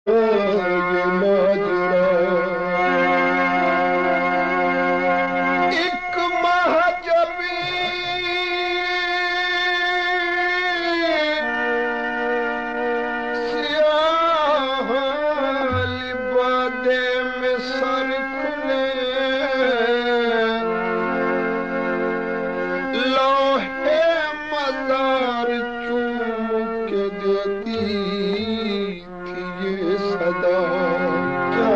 ये माजरा एक महाजबी सियाह लिबादे में सर खुले लोहे मजार चूम के देती थी ये सदा क्या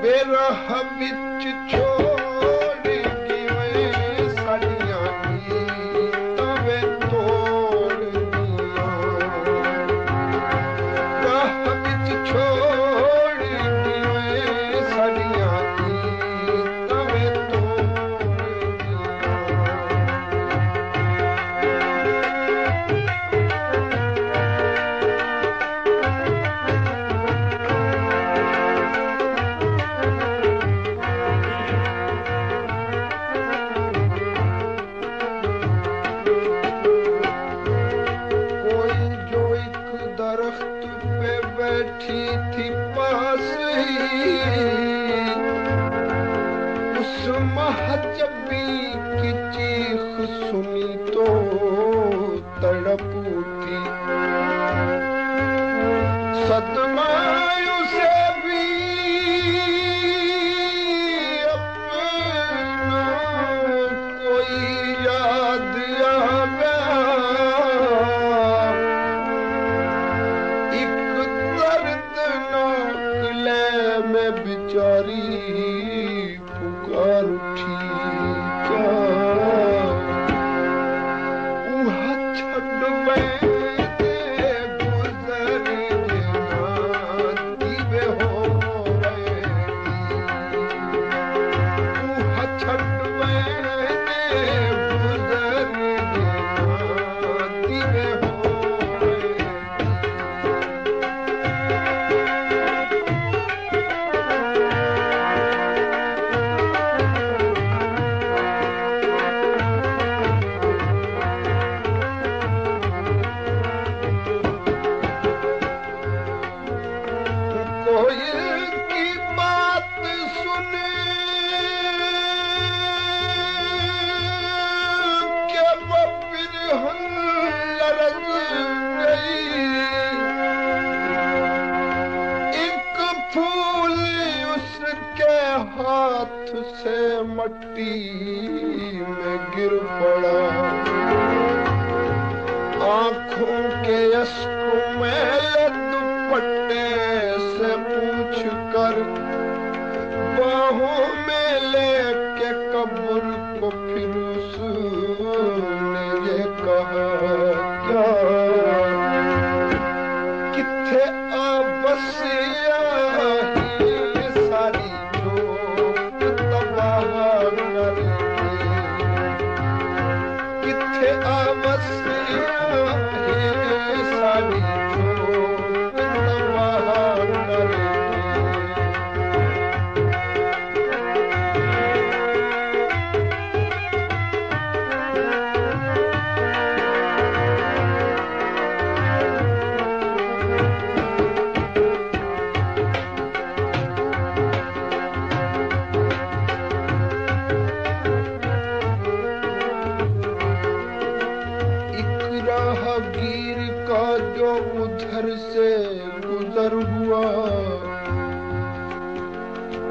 बेरह बिच छोड़ गिवे सड़ियां नी तवे तोड़ दिया राह बिच छोड़ गिवे सड़ियां नी तवे तोड़ कोई जो एक दरख्त पे बैठी थी पास ही उस महजबी की चीख सुनी तो तड़प उठी सदमा उसे भी अपना कोई याद आ गया एक दर्दनाक लय में बेचारी पुकार उठी क्या उहा छड़ बैठे गुजर जना दीवे हो उहा छड़ बैठे गुजर जना दीवे हो कोयल की बात सुने के वो बिरहन लरज गई एक फूल उसके हाथ से मट्टी में गिर पड़ा आंखों के अश्कों में दुपट्टे से पूछ कर बाहों में लेके कब्र को फिर उसने ये कहा क्या किथे आबसिया ही सारी जोत तबाह करके किथे आबसिया ही सारी जोत तबाह करके एक राहगीर का जो उधर से गुजर हुआ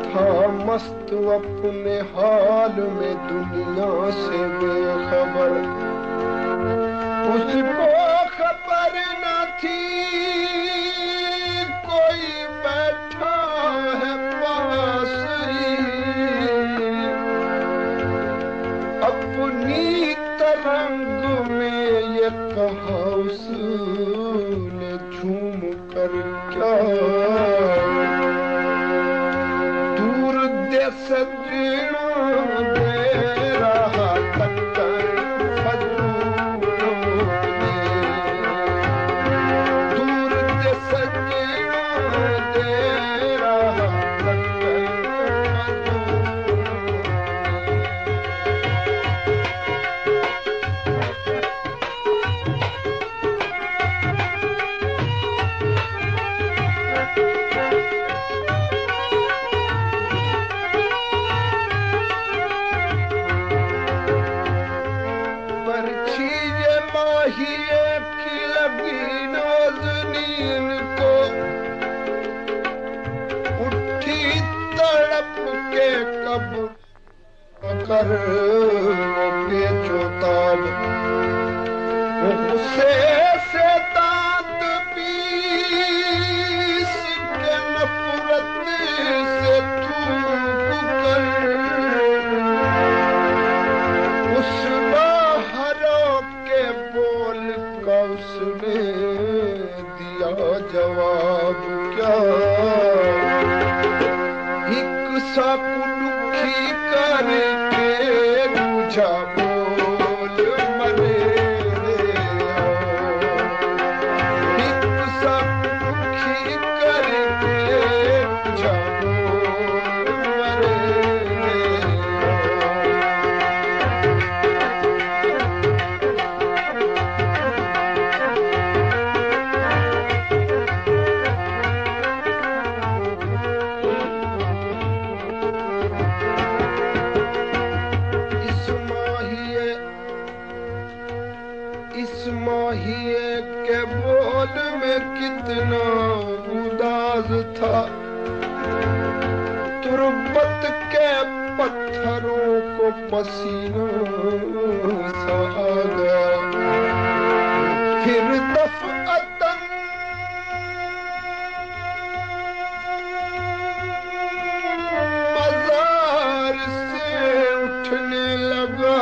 था मस्त अपने हाल में दुनिया से बेखबर उसको खबर न थी कोई बैठा है पास ही अपनी तरंग में ये कहा उसने झूम कर क्या दूर देश जीना दे रहा टक्कर फजूलों ने कर वो बेचोताब, वो गुस्से से दांत पीस के नफरत से थूक कर उस हरा के बोल का उसने दिया जवाब क्या। एक साकु दुखी करके पूछा बोल मरे रे आओ। एक साकु दुखी करके पूछा बोल मरे रे इस माहिए के बोल में कितना उदास था। तुरबत के पत्थरों को पसीना सा आ गया। फिर दफअतन मजार से उठने लगा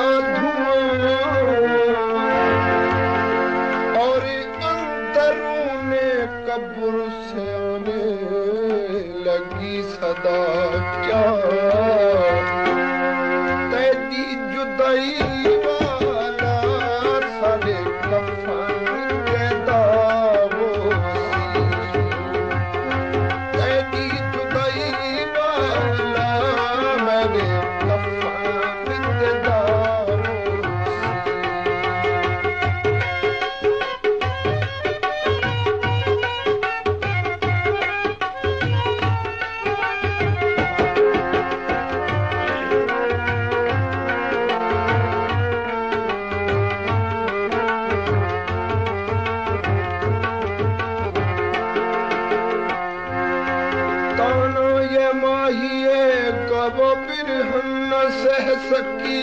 कब्र से आने लगी सदा क्या। तेरी जुदाई वाला सारे कफन के दावोसी। तेरी जुदाई वाला मेरे कफन के दावोसी। तानो ये माहिए कब बिरहन न सह सकी।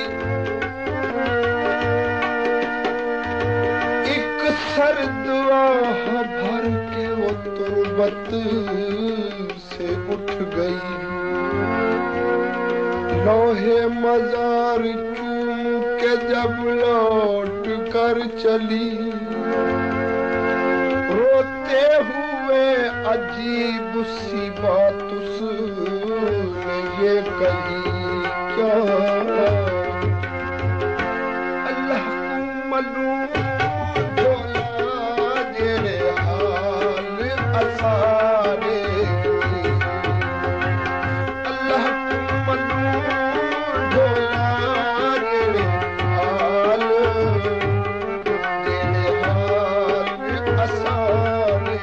एक सर्द आह भर के वो तुरबत से उठ गई। लोहे मजार चूम के जब लौट कर चली, रोते हुए अजीब सी बात उसने ये कही क्या। अल्लाह को मालूम भोला जेरे हाल असारे। अल्लाह को मालूम भोला जेरे हाल असारे।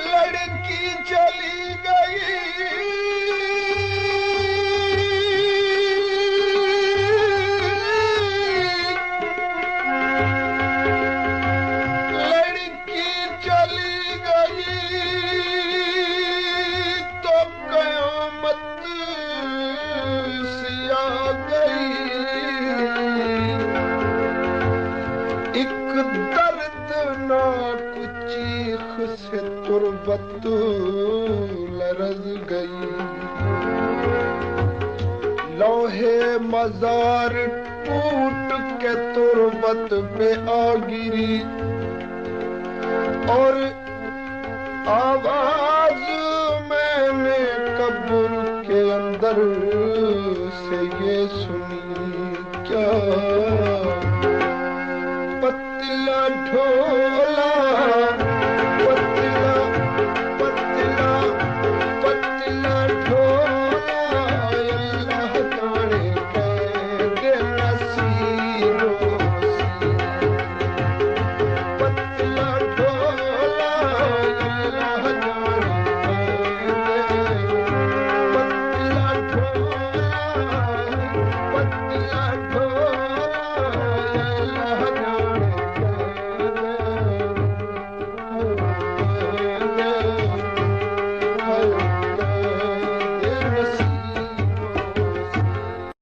लड़की चली गई लड़की चली गई तो कयामत सी आ गई। एक दर्दनाक चीख से तुरबत लरज गई। लोहे मजार टूट के तुरबत पे आ गिरी और आवाज मैंने कब्र के अंदर से ये सुनी क्या। पतला ढोला